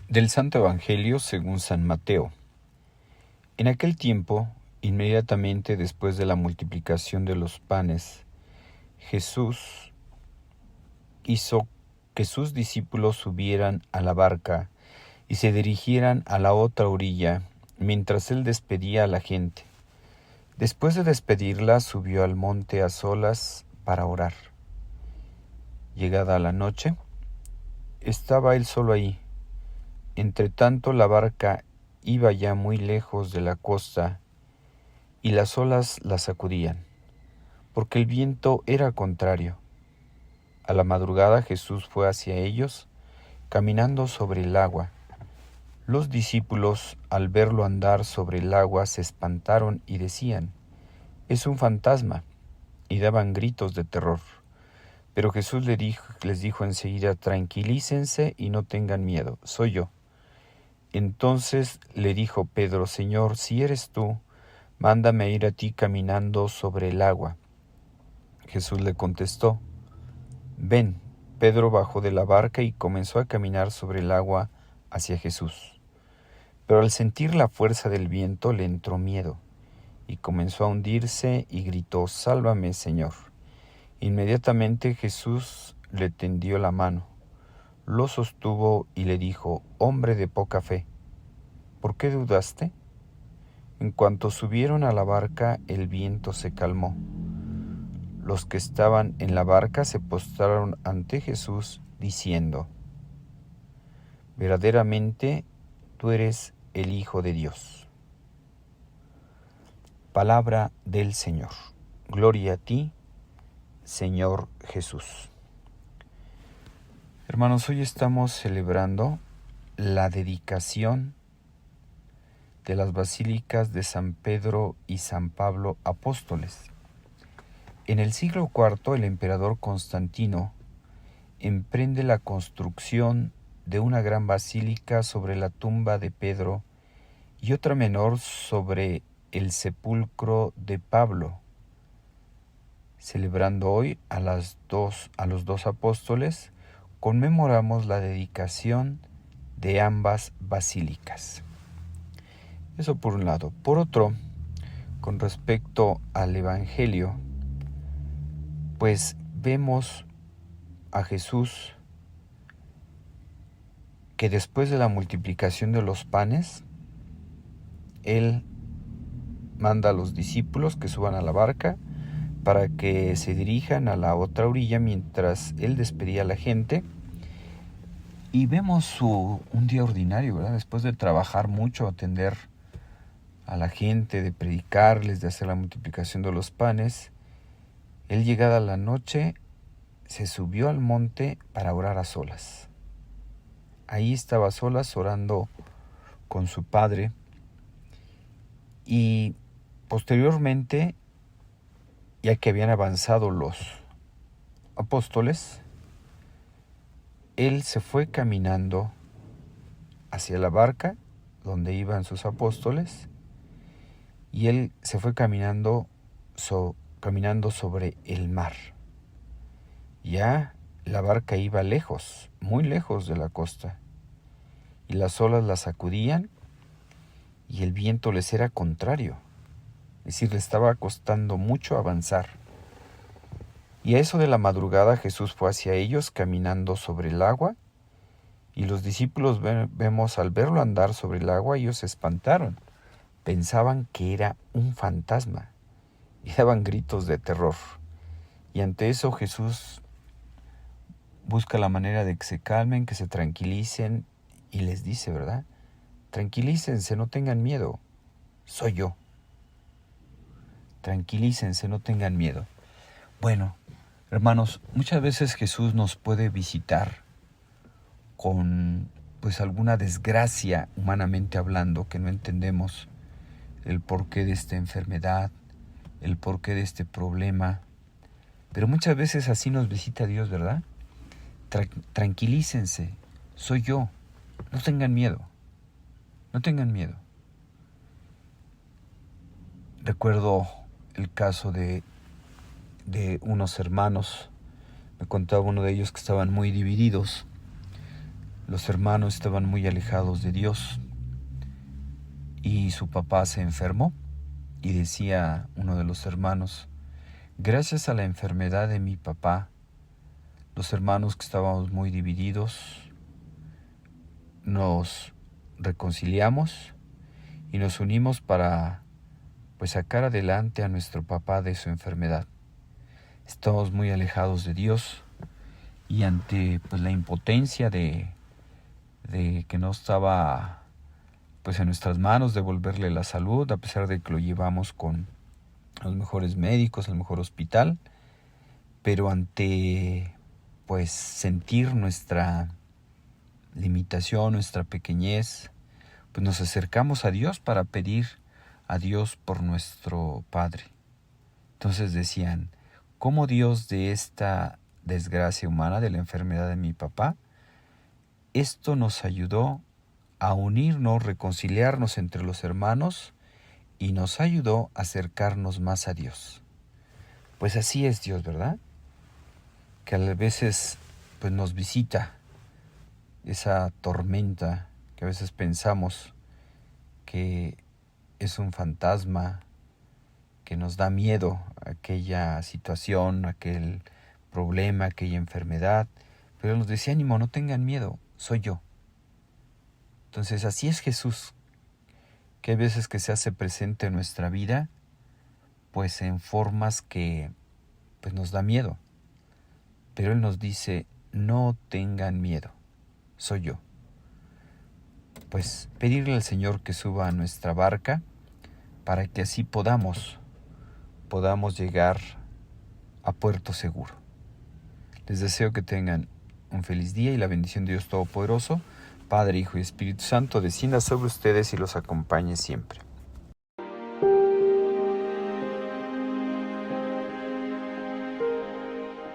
Del Santo Evangelio según San Mateo. En aquel tiempo, inmediatamente después de la multiplicación de los panes, Jesús hizo que sus discípulos subieran a la barca y se dirigieran a la otra orilla, mientras él despedía a la gente. Después de despedirla, subió al monte a solas para orar. Llegada la noche, estaba él solo ahí. Entretanto, la barca iba ya muy lejos de la costa y las olas la sacudían, porque el viento era contrario. A la madrugada Jesús fue hacia ellos, caminando sobre el agua. Los discípulos, al verlo andar sobre el agua, se espantaron y decían: «Es un fantasma», y daban gritos de terror. Pero Jesús les dijo enseguida: «Tranquilícense y no tengan miedo, soy yo». Entonces le dijo Pedro: «Señor, si eres tú, mándame ir a ti caminando sobre el agua». Jesús le contestó: «Ven». Pedro bajó de la barca y comenzó a caminar sobre el agua hacia Jesús. Pero al sentir la fuerza del viento le entró miedo y comenzó a hundirse y gritó: «Sálvame, Señor». Inmediatamente Jesús le tendió la mano, lo sostuvo y le dijo: «Hombre de poca fe, ¿por qué dudaste?». En cuanto subieron a la barca, el viento se calmó. Los que estaban en la barca se postraron ante Jesús, diciendo: «Verdaderamente tú eres el Hijo de Dios». Palabra del Señor. Gloria a ti, Señor Jesús. Hermanos, hoy estamos celebrando la dedicación de las basílicas de San Pedro y San Pablo apóstoles. En el siglo IV, el emperador Constantino emprende la construcción de una gran basílica sobre la tumba de Pedro y otra menor sobre el sepulcro de Pablo. Celebrando hoy a los dos apóstoles, conmemoramos la dedicación de ambas basílicas. Eso por un lado. Por otro, con respecto al Evangelio, pues vemos a Jesús que después de la multiplicación de los panes, Él manda a los discípulos que suban a la barca para que se dirijan a la otra orilla mientras Él despedía a la gente. Y vemos un día ordinario, ¿verdad? Después de trabajar mucho, atender a la gente, de predicarles, de hacer la multiplicación de los panes, Él, llegada la noche, se subió al monte para orar a solas. Ahí estaba a solas orando con su Padre. Y posteriormente, ya que habían avanzado los apóstoles, Él se fue caminando hacia la barca donde iban sus apóstoles, y Él se fue caminando sobre el mar. Ya la barca iba lejos, muy lejos de la costa, y las olas la sacudían y el viento les era contrario, es decir, le estaba costando mucho avanzar. Y a eso de la madrugada Jesús fue hacia ellos caminando sobre el agua, y los discípulos vemos al verlo andar sobre el agua, ellos se espantaron, pensaban que era un fantasma y daban gritos de terror. Y ante eso Jesús busca la manera de que se calmen, que se tranquilicen, y les dice, ¿verdad? Tranquilícense, no tengan miedo, soy yo. Tranquilícense, no tengan miedo. Bueno, hermanos, muchas veces Jesús nos puede visitar con alguna desgracia, humanamente hablando, que no entendemos el porqué de esta enfermedad, el porqué de este problema. Pero muchas veces así nos visita Dios, ¿verdad? Tranquilícense, soy yo, no tengan miedo, no tengan miedo. Recuerdo el caso de unos hermanos. Me contaba uno de ellos que estaban muy divididos Los hermanos estaban muy alejados de Dios y su papá se enfermó y decía uno de los hermanos: gracias a la enfermedad de mi papá, los hermanos que estábamos muy divididos nos reconciliamos y nos unimos para sacar adelante a nuestro papá de su enfermedad. Estamos muy alejados de Dios y ante la impotencia de que no estaba en nuestras manos devolverle la salud, a pesar de que lo llevamos con los mejores médicos, el mejor hospital, pero ante sentir nuestra limitación, nuestra pequeñez, nos acercamos a Dios para pedir a Dios por nuestro Padre. Entonces decían: ¿cómo Dios de esta desgracia humana, de la enfermedad de mi papá, esto nos ayudó a unirnos, reconciliarnos entre los hermanos y nos ayudó a acercarnos más a Dios? Pues así es Dios, ¿verdad? Que a veces nos visita esa tormenta que a veces pensamos que es un fantasma, que nos da miedo aquella situación, aquel problema, aquella enfermedad. Pero nos decía: ánimo, no tengan miedo, soy yo. Entonces así es Jesús, que hay veces que se hace presente en nuestra vida, en formas que nos da miedo. Pero Él nos dice: no tengan miedo, soy yo. Pedirle al Señor que suba a nuestra barca para que así podamos llegar a puerto seguro. Les deseo que tengan un feliz día y la bendición de Dios Todopoderoso, Padre, Hijo y Espíritu Santo, descienda sobre ustedes y los acompañe siempre.